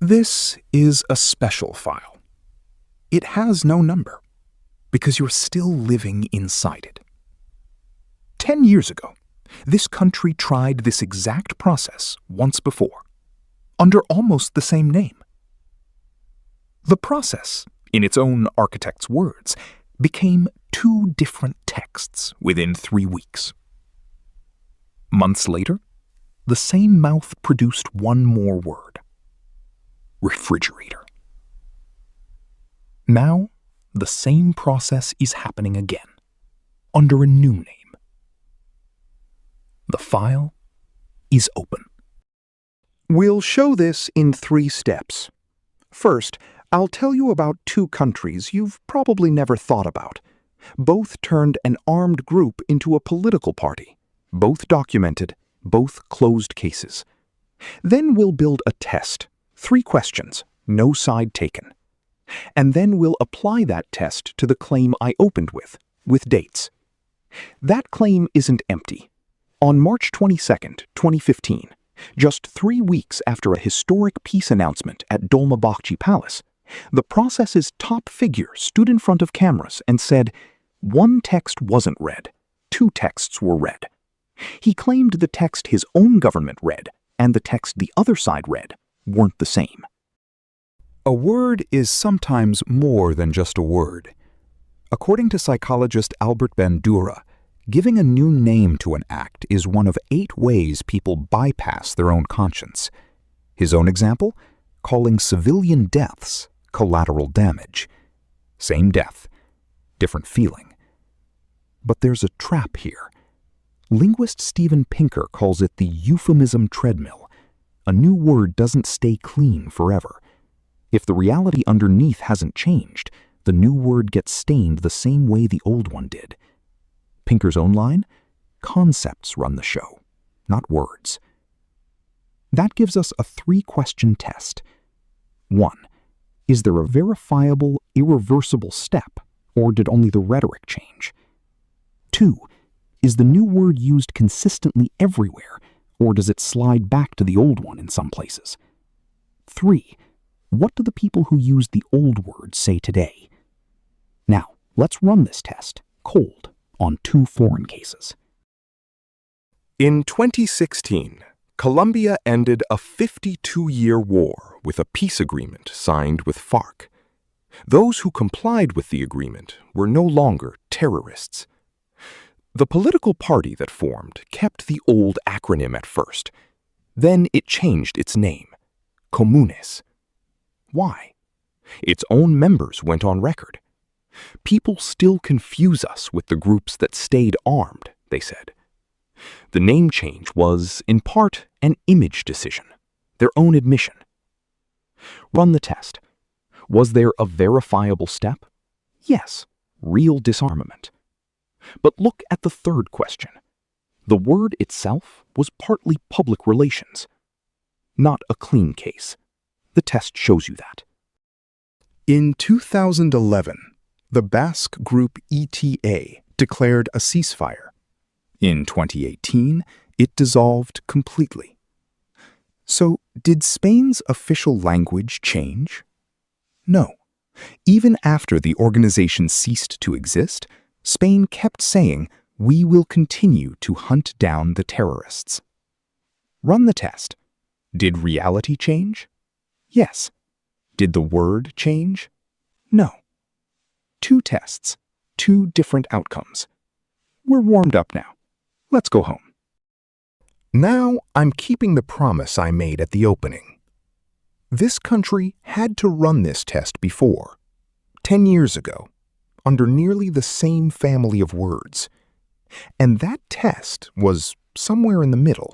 This is a special file. It has no number, because you're still living inside it. 10 years ago, this country tried this exact process once before, under almost the same name. The process, in its own architect's words, became 2 different texts within 3 weeks. Months later, the same mouth produced one more word: refrigerator. Now, the same process is happening again, under a new name. The file is open. We'll show this in 3 steps. First, I'll tell you about 2 countries you've probably never thought about. Both turned an armed group into a political party. Both documented, both closed cases. Then we'll build a test. 3 questions, no side taken. And then we'll apply that test to the claim I opened with dates. That claim isn't empty. On March 22, 2015, just 3 weeks after a historic peace announcement at Dolmabahce Palace, the process's top figure stood in front of cameras and said, one text wasn't read, 2 texts were read. He claimed the text his own government read and the text the other side read weren't the same. A word is sometimes more than just a word. According to psychologist Albert Bandura, giving a new name to an act is one of 8 ways people bypass their own conscience. His own example? Calling civilian deaths collateral damage. Same death, different feeling. But there's a trap here. Linguist Steven Pinker calls it the euphemism treadmill. A new word doesn't stay clean forever. If the reality underneath hasn't changed, the new word gets stained the same way the old one did. Pinker's own line? Concepts run the show, not words. That gives us a 3-question test. 1. Is there a verifiable, irreversible step, or did only the rhetoric change? 2. Is the new word used consistently everywhere, or does it slide back to the old one in some places? 3. What do the people who used the old word say today? Now, let's run this test, cold, on 2 foreign cases. In 2016, Colombia ended a 52-year war with a peace agreement signed with FARC. Those who complied with the agreement were no longer terrorists. The political party that formed kept the old acronym at first. Then it changed its name, Comunes. Why? Its own members went on record. People still confuse us with the groups that stayed armed, they said. The name change was, in part, an image decision, their own admission. Run the test. Was there a verifiable step? Yes, real disarmament. But look at the 3rd question. The word itself was partly public relations. Not a clean case. The test shows you that. In 2011, the Basque group ETA declared a ceasefire. In 2018, it dissolved completely. So, did Spain's official language change? No. Even after the organization ceased to exist, Spain kept saying, "We will continue to hunt down the terrorists." Run the test. Did reality change? Yes. Did the word change? No. 2 tests, 2 different outcomes. We're warmed up now. Let's go home. Now I'm keeping the promise I made at the opening. This country had to run this test before, 10 years ago, under nearly the same family of words. And that test was somewhere in the middle,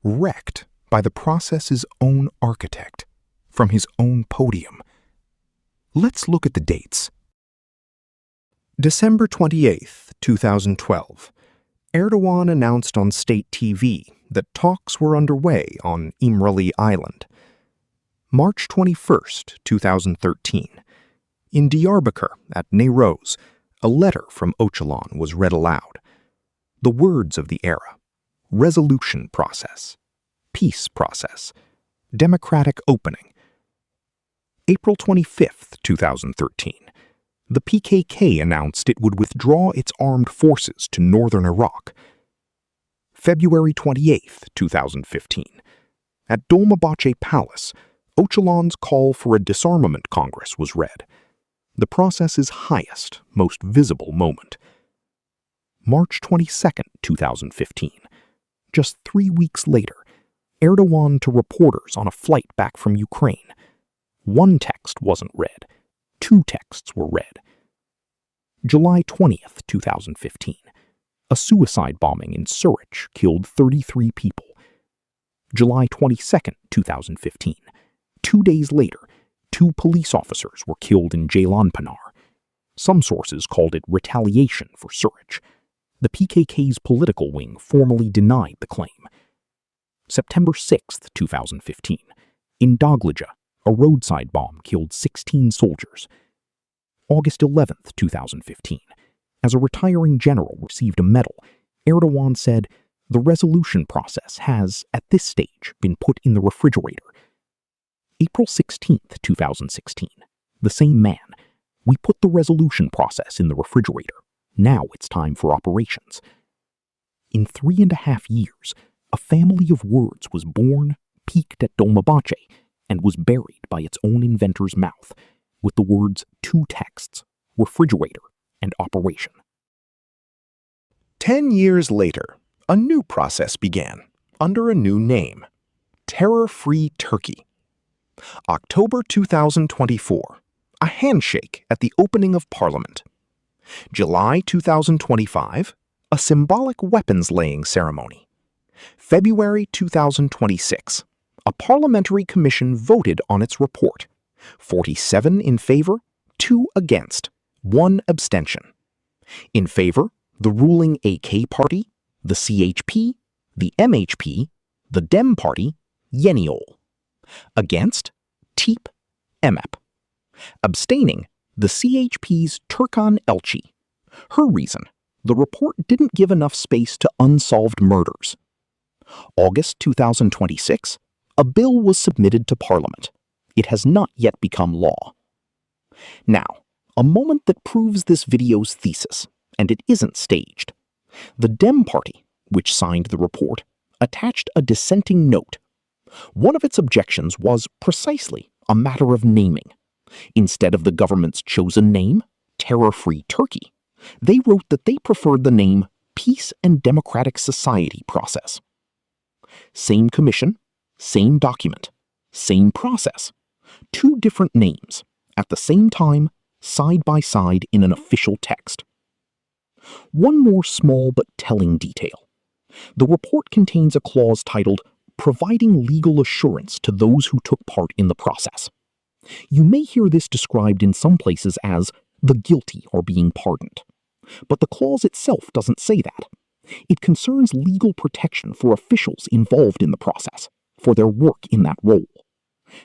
wrecked by the process's own architect, from his own podium. Let's look at the dates. December 28, 2012. Erdogan announced on state TV that talks were underway on İmralı Island. March 21, 2013. In Diyarbakir, at Neyroz, a letter from Öcalan was read aloud. The words of the era: resolution process, peace process, democratic opening, April 25, 2013. The PKK announced it would withdraw its armed forces to northern Iraq. February 28, 2015. At Dolmabahce Palace, Öcalan's call for a disarmament congress was read. The process's highest, most visible moment. March 22, 2015. Just 3 weeks later, Erdogan to reporters on a flight back from Ukraine. One text wasn't read. 2 texts were read. July 20th, 2015. A suicide bombing in Zurich killed 33 people. July 22nd, 2015. 2 days later, 2 police officers were killed in Ceylanpınar. Some sources called it retaliation for Zurich. The PKK's political wing formally denied the claim. September 6th, 2015. In Dağlıca, a roadside bomb killed 16 soldiers. August 11th, 2015. As a retiring general received a medal, Erdogan said, "The resolution process has, at this stage, been put in the refrigerator." April 16th, 2016. The same man. "We put the resolution process in the refrigerator. Now it's time for operations." In 3.5 years, a family of words was born, peaked at Dolmabahce, and was buried by its own inventor's mouth, with the words 2 texts, refrigerator, and operation. 10 years later, a new process began, under a new name, Terror-Free Turkey. October 2024, a handshake at the opening of Parliament. July 2025, a symbolic weapons-laying ceremony. February 2026, a parliamentary commission voted on its report. 47 in favor, 2 against, 1 abstention. In favor, the ruling AK Party, the CHP, the MHP, the Dem Party, Yeni Yol. Against, TEEP, EMEP. Abstaining, the CHP's Turkan Elçi. Her reason, the report didn't give enough space to unsolved murders. August 2026, a bill was submitted to Parliament. It has not yet become law. Now, a moment that proves this video's thesis, and it isn't staged. The Dem Party, which signed the report, attached a dissenting note. One of its objections was precisely a matter of naming. Instead of the government's chosen name, Terror-Free Turkey, they wrote that they preferred the name Peace and Democratic Society Process. Same commission, same document, same process. 2 different names, at the same time, side by side in an official text. One more small but telling detail. The report contains a clause titled, "Providing legal assurance to those who took part in the process." You may hear this described in some places as the guilty are being pardoned. But the clause itself doesn't say that. It concerns legal protection for officials involved in the process, for their work in that role.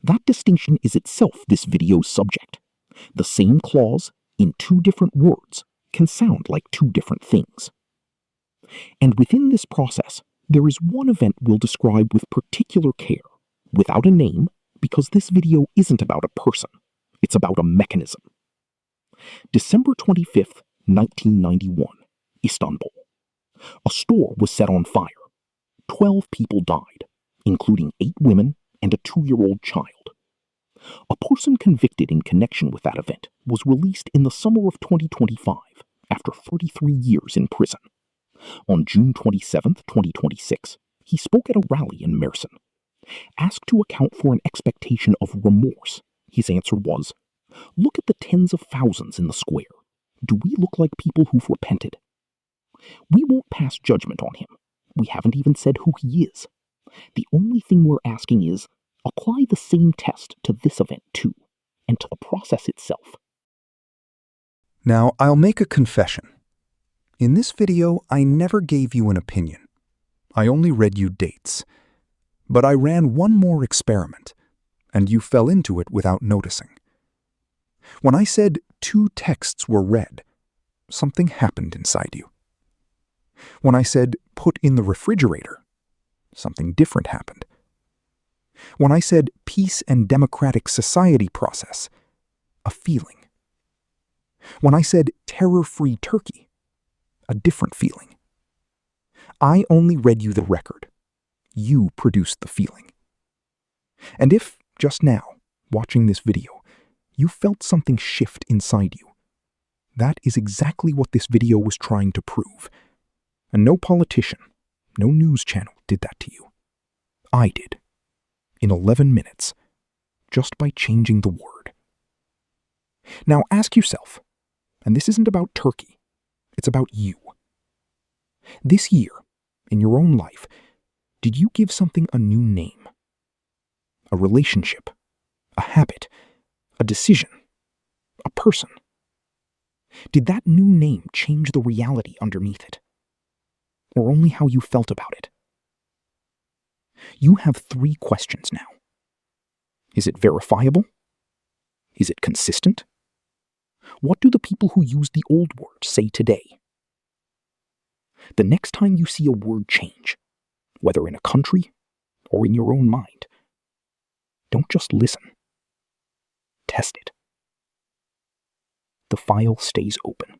That distinction is itself this video's subject. The same clause, in 2 different words, can sound like 2 different things. And within this process, there is one event we'll describe with particular care, without a name, because this video isn't about a person, it's about a mechanism. December 25th, 1991, Istanbul. A store was set on fire. 12 people died, including 8 women and a 2-year-old child. A person convicted in connection with that event was released in the summer of 2025 after 33 years in prison. On June 27, 2026, he spoke at a rally in Mersin. Asked to account for an expectation of remorse, his answer was, "Look at the tens of thousands in the square. Do we look like people who've repented? We won't pass judgment on him. We haven't even said who he is. The only thing we're asking is, apply the same test to this event too, and to the process itself." Now, I'll make a confession. In this video, I never gave you an opinion. I only read you dates. But I ran one more experiment, and you fell into it without noticing. When I said 2 texts were read, something happened inside you. When I said put in the refrigerator, something different happened. When I said peace and democratic society process, a feeling. When I said terror-free Turkey, a different feeling. I only read you the record. You produced the feeling. And if, just now, watching this video, you felt something shift inside you, that is exactly what this video was trying to prove. And no politician, no news channel did that to you. I did. In 11 minutes, just by changing the word. Now ask yourself, and this isn't about Turkey, it's about you. This year, in your own life, did you give something a new name? A relationship, a habit, a decision, a person? Did that new name change the reality underneath it? Or only how you felt about it? You have 3 questions now. Is it verifiable? Is it consistent? What do the people who use the old word say today? The next time you see a word change, whether in a country or in your own mind, don't just listen. Test it. The file stays open.